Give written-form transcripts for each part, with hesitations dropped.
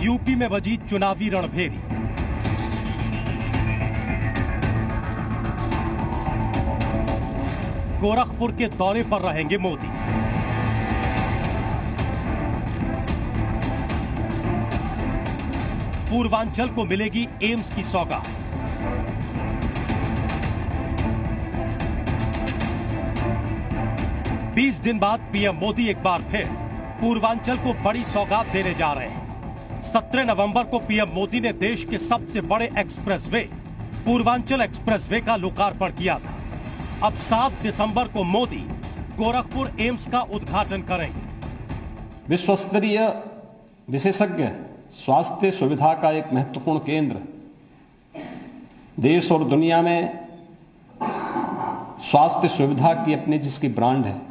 UP में बजी चुनावी रणभेरी। गोरखपुर के दौरे पर रहेंगे मोदी। पूर्वांचल को मिलेगी एम्स की सौगात। बीस दिन बाद पीएम मोदी एक बार फिर पूर्वांचल को बड़ी सौगात देने जा रहे हैं। 17 नवंबर को पीएम मोदी ने देश के सबसे बड़े एक्सप्रेसवे पूर्वांचल एक्सप्रेसवे का लोकार्पण किया था। अब 7 दिसंबर को मोदी गोरखपुर एम्स का उद्घाटन करेंगे। विश्वस्तरीय विशेषज्ञ स्वास्थ्य सुविधा का एक महत्वपूर्ण केंद्र, देश और दुनिया में स्वास्थ्य सुविधा की अपनी जिसकी ब्रांड है,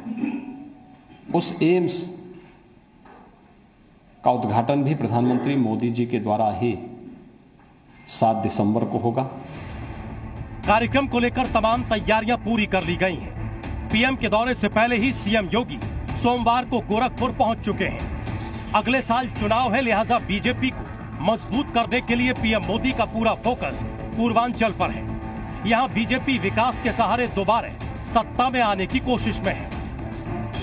उस एम्स का उद्घाटन भी प्रधानमंत्री मोदी जी के द्वारा ही 7 दिसंबर को होगा। कार्यक्रम को लेकर तमाम तैयारियां पूरी कर ली गई हैं। पीएम के दौरे से पहले ही सीएम योगी सोमवार को गोरखपुर पहुंच चुके हैं। अगले साल चुनाव है, लिहाजा बीजेपी को मजबूत करने के लिए पीएम मोदी का पूरा फोकस पूर्वांचल पर है। यहां बीजेपी विकास के सहारे दोबारा सत्ता में आने की कोशिश में है।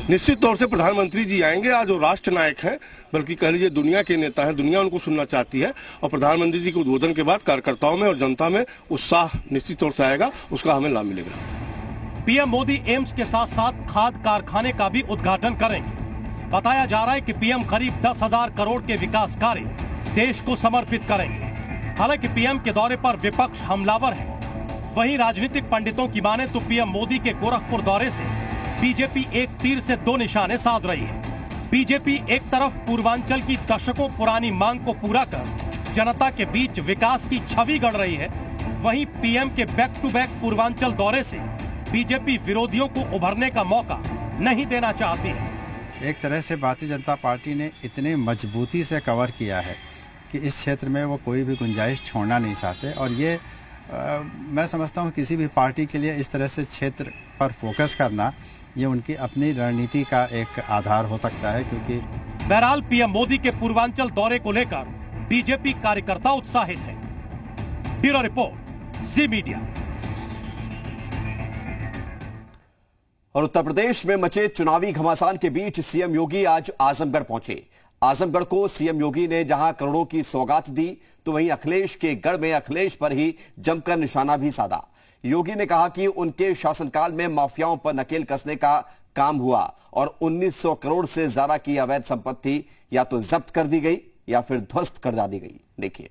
निश्चित तौर से प्रधानमंत्री जी आएंगे। आज वो राष्ट्र नायक हैं, बल्कि कह लीजिए दुनिया के नेता हैं। दुनिया उनको सुनना चाहती है और प्रधानमंत्री जी के उद्बोधन के बाद कार्यकर्ताओं में और जनता में उत्साह निश्चित तौर से आएगा, उसका हमें लाभ मिलेगा। पीएम मोदी एम्स के साथ साथ खाद कारखाने का भी उद्घाटन करेंगे। बताया जा रहा है कि पीएम करीब 10,000 करोड़ के विकास कार्य देश को समर्पित करेंगे। हालांकि पीएम के दौरे पर विपक्ष हमलावर है। वहीं राजनीतिक पंडितों की माने तो पीएम मोदी के गोरखपुर दौरे से बीजेपी एक तीर से 2 निशाने साध रही है। बीजेपी एक तरफ पूर्वांचल की दशकों पुरानी मांग को पूरा कर जनता के बीच विकास की छवि गढ़ रही है, वहीं पीएम के बैक टू बैक पूर्वांचल दौरे से बीजेपी विरोधियों को उभरने का मौका नहीं देना चाहती है। एक तरह से भारतीय जनता पार्टी ने इतने मजबूती से कवर किया है कि इस क्षेत्र में वो कोई भी गुंजाइश छोड़ना नहीं चाहते, और ये मैं समझता हूँ किसी भी पार्टी के लिए इस तरह से क्षेत्र पर फोकस करना ये उनकी अपनी रणनीति का एक आधार हो सकता है। क्योंकि बहरहाल पीएम मोदी के पूर्वांचल दौरे को लेकर बीजेपी कार्यकर्ता उत्साहित है। ब्यूरो रिपोर्ट, जी मीडिया। और उत्तर प्रदेश में मचे चुनावी घमासान के बीच सीएम योगी आज आजमगढ़ पहुंचे। आजमगढ़ को सीएम योगी ने जहां करोड़ों की सौगात दी, तो वहीं अखिलेश के गढ़ में अखिलेश पर ही जमकर निशाना भी साधा। योगी ने कहा कि उनके शासनकाल में माफियाओं पर नकेल कसने का काम हुआ और 1900 करोड़ से ज्यादा की अवैध संपत्ति या तो जब्त कर दी गई या फिर ध्वस्त कर दी गई। देखिए।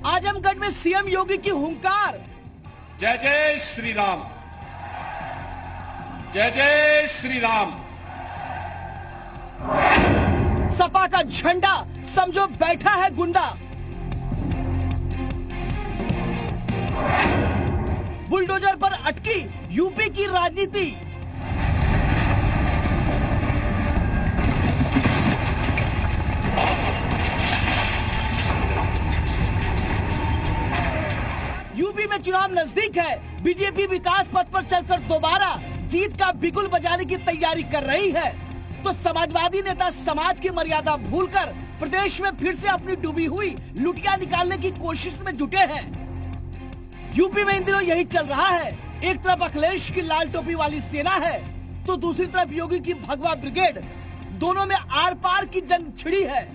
आजमगढ़ में सीएम योगी की हुंकार। जय जय श्री राम, जय जय श्री राम। सपा का झंडा समझो बैठा है गुंडा। बुलडोजर पर अटकी यूपी की राजनीति। यूपी में चुनाव नजदीक है। बीजेपी विकास पथ पर चलकर दोबारा जीत का बिगुल बजाने की तैयारी कर रही है, तो समाजवादी नेता समाज की मर्यादा भूलकर प्रदेश में फिर से अपनी डूबी हुई लुटिया निकालने की कोशिश में जुटे हैं। यूपी में इन दिनों यही चल रहा है। एक तरफ अखिलेश की लाल टोपी वाली सेना है, तो दूसरी तरफ योगी की भगवा ब्रिगेड। दोनों में आर पार की जंग छिड़ी है।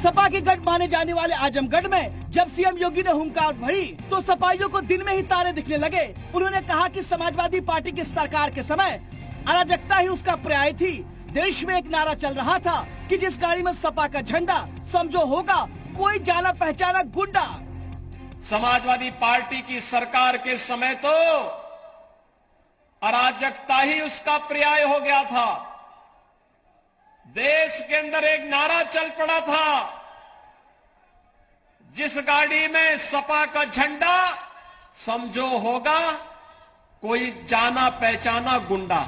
सपा के गढ़ माने जाने वाले आजमगढ़ में जब सीएम योगी ने हुंकार भरी, तो सपाइयों को दिन में ही तारे दिखने लगे। उन्होंने कहा कि समाजवादी पार्टी की सरकार के समय अराजकता ही उसका पर्याय थी। देश में एक नारा चल रहा था कि जिस गाड़ी में सपा का झंडा समझो होगा कोई जाना पहचाना गुंडा। समाजवादी पार्टी की सरकार के समय तो अराजकता ही उसका पर्याय हो गया था। देश के अंदर एक नारा चल पड़ा था, जिस गाड़ी में सपा का झंडा समझो होगा कोई जाना पहचाना गुंडा।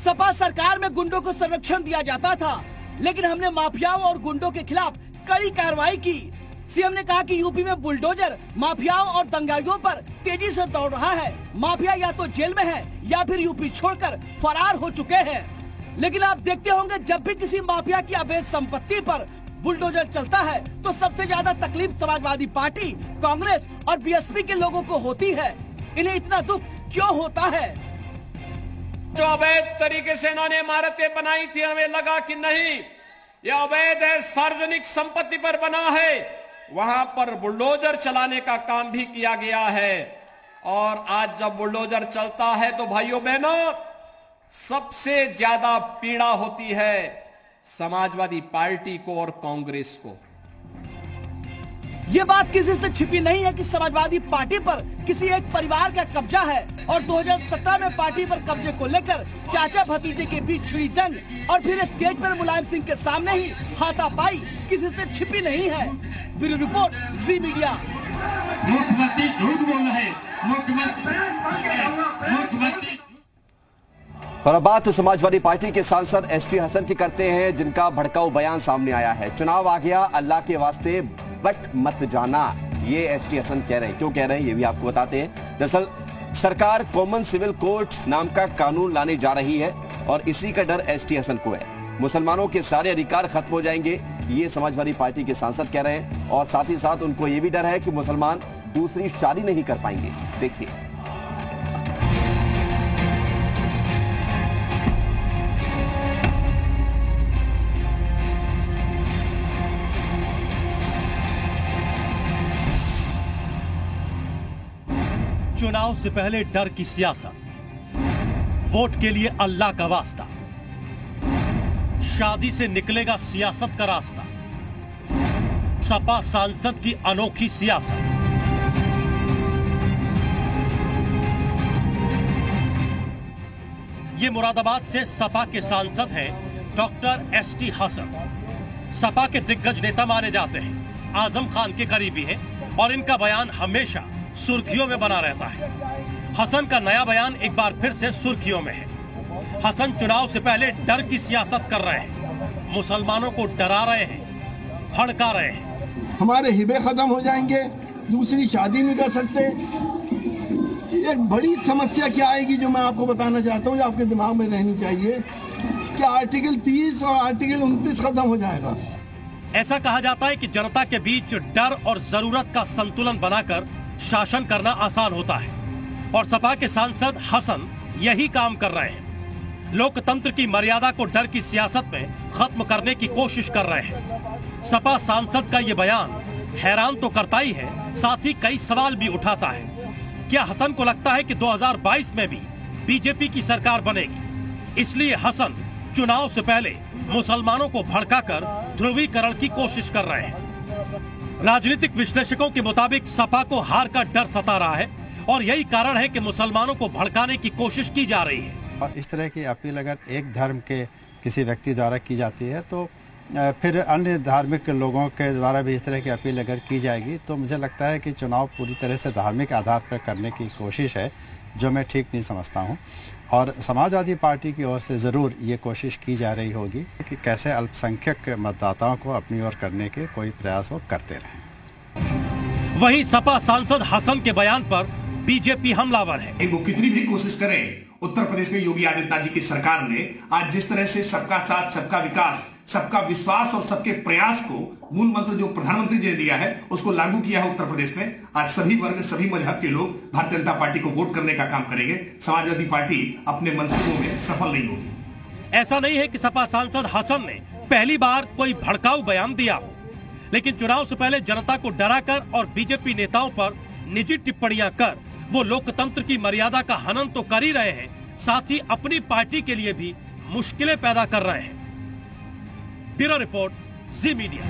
सपा सरकार में गुंडों को संरक्षण दिया जाता था, लेकिन हमने माफियाओं और गुंडों के खिलाफ कड़ी कार्रवाई की। सीएम ने कहा कि यूपी में बुलडोजर माफियाओं और दंगाइयों पर तेजी से दौड़ रहा है। माफिया या तो जेल में है या फिर यूपी छोड़कर फरार हो चुके हैं। लेकिन आप देखते होंगे, जब भी किसी माफिया की अवैध संपत्ति पर बुलडोजर चलता है तो सबसे ज्यादा तकलीफ समाजवादी पार्टी, कांग्रेस और बीएसपी के लोगों को होती है। इन्हें इतना दुख क्यों होता है? जो अवैध तरीके से इन्होंने इमारतें बनाई थी, हमें लगा कि नहीं ये अवैध है, सार्वजनिक संपत्ति पर बना है, वहां पर बुलडोजर चलाने का काम भी किया गया है। और आज जब बुलडोजर चलता है तो भाइयों बहनों, सबसे ज्यादा पीड़ा होती है समाजवादी पार्टी को और कांग्रेस को। ये बात किसी से छिपी नहीं है कि समाजवादी पार्टी पर किसी एक परिवार का कब्जा है और 2017 में पार्टी पर कब्जे को लेकर चाचा भतीजे के बीच छिड़ी जंग और फिर स्टेज पर मुलायम सिंह के सामने ही हाथापाई किसी से छिपी नहीं है। ब्यूरो रिपोर्ट, जी मीडिया। मुख्यमंत्री झूठ बोल रहे हैं। मुख्यमंत्री और अब बात समाजवादी पार्टी के सांसद एसटी हसन की करते हैं, जिनका भड़काऊ बयान सामने आया है। चुनाव आ गया, अल्लाह के वास्ते बट मत जाना, ये एसटी हसन कह रहे हैं। क्यों कह रहे हैं ये भी आपको बताते हैं। दरअसल सरकार कॉमन सिविल कोड नाम का कानून लाने जा रही है और इसी का डर एसटी हसन को है। मुसलमानों के सारे अधिकार खत्म हो जाएंगे, ये समाजवादी पार्टी के सांसद कह रहे हैं। और साथ ही साथ उनको ये भी डर है कि मुसलमान दूसरी शादी नहीं कर पाएंगे। देखिए। चुनाव से पहले डर की सियासत, वोट के लिए अल्लाह का वास्ता, शादी से निकलेगा सियासत का रास्ता, सपा सांसद की अनोखी सियासत। ये मुरादाबाद से सपा के सांसद हैं डॉक्टर एसटी हसन। सपा के दिग्गज नेता माने जाते हैं, आजम खान के करीबी हैं और इनका बयान हमेशा सुर्खियों में बना रहता है। हसन का नया बयान एक बार फिर से सुर्खियों में है। हसन चुनाव से पहले डर की सियासत कर रहे हैं, मुसलमानों को डरा रहे हैं, भड़का रहे हैं। हमारे हिबे खत्म हो जाएंगे, दूसरी शादी नहीं कर सकते। एक बड़ी समस्या क्या आएगी जो मैं आपको बताना चाहता हूँ, जो आपके दिमाग में रहनी चाहिए, कि आर्टिकल 30 और आर्टिकल 29 खत्म हो जाएगा। ऐसा कहा जाता है कि जनता के बीच डर और जरूरत का संतुलन बनाकर शासन करना आसान होता है और सपा के सांसद हसन यही काम कर रहे हैं। लोकतंत्र की मर्यादा को डर की सियासत में खत्म करने की कोशिश कर रहे हैं। सपा सांसद का ये बयान हैरान तो करता ही है, साथ ही कई सवाल भी उठाता है। क्या हसन को लगता है कि 2022 में भी बीजेपी की सरकार बनेगी, इसलिए हसन चुनाव से पहले मुसलमानों को भड़काकर ध्रुवीकरण की कोशिश कर रहे हैं? राजनीतिक विश्लेषकों के मुताबिक सपा को हार का डर सता रहा है और यही कारण है कि मुसलमानों को भड़काने की कोशिश की जा रही है। और इस तरह की अपील अगर एक धर्म के किसी व्यक्ति द्वारा की जाती है तो फिर अन्य धार्मिक लोगों के द्वारा भी इस तरह की अपील अगर की जाएगी तो मुझे लगता है कि चुनाव पूरी तरह से धार्मिक आधार पर करने की कोशिश है, जो मैं ठीक नहीं समझता हूँ। और समाजवादी पार्टी की ओर से ज़रूर ये कोशिश की जा रही होगी कि कैसे अल्पसंख्यक मतदाताओं को अपनी ओर करने के कोई प्रयास वो करते रहें। वहीं सपा सांसद हसन के बयान पर बीजेपी हमलावर है। वो कितनी भी कोशिश करें, उत्तर प्रदेश में योगी आदित्यनाथ जी की सरकार ने आज जिस तरह से सबका साथ, सबका विकास, सबका विश्वास और सबके प्रयास को मूल मंत्र जो प्रधानमंत्री जी ने दिया है उसको लागू किया है उत्तर प्रदेश में। आज सभी वर्ग, सभी मजहब के लोग भारतीय जनता पार्टी को वोट करने का काम करेंगे। समाजवादी पार्टी अपने मंसूबों में सफल नहीं होगी। ऐसा नहीं है कि सपा सांसद हसन ने पहली बार कोई भड़काऊ बयान दिया हो, लेकिन चुनाव से पहले जनता को डराकर और बीजेपी नेताओं पर निजी टिप्पणियां कर वो लोकतंत्र की मर्यादा का हनन तो कर ही रहे हैं, साथ ही अपनी पार्टी के लिए भी मुश्किलें पैदा कर रहे हैं। ब्यूरो रिपोर्ट, जी मीडिया।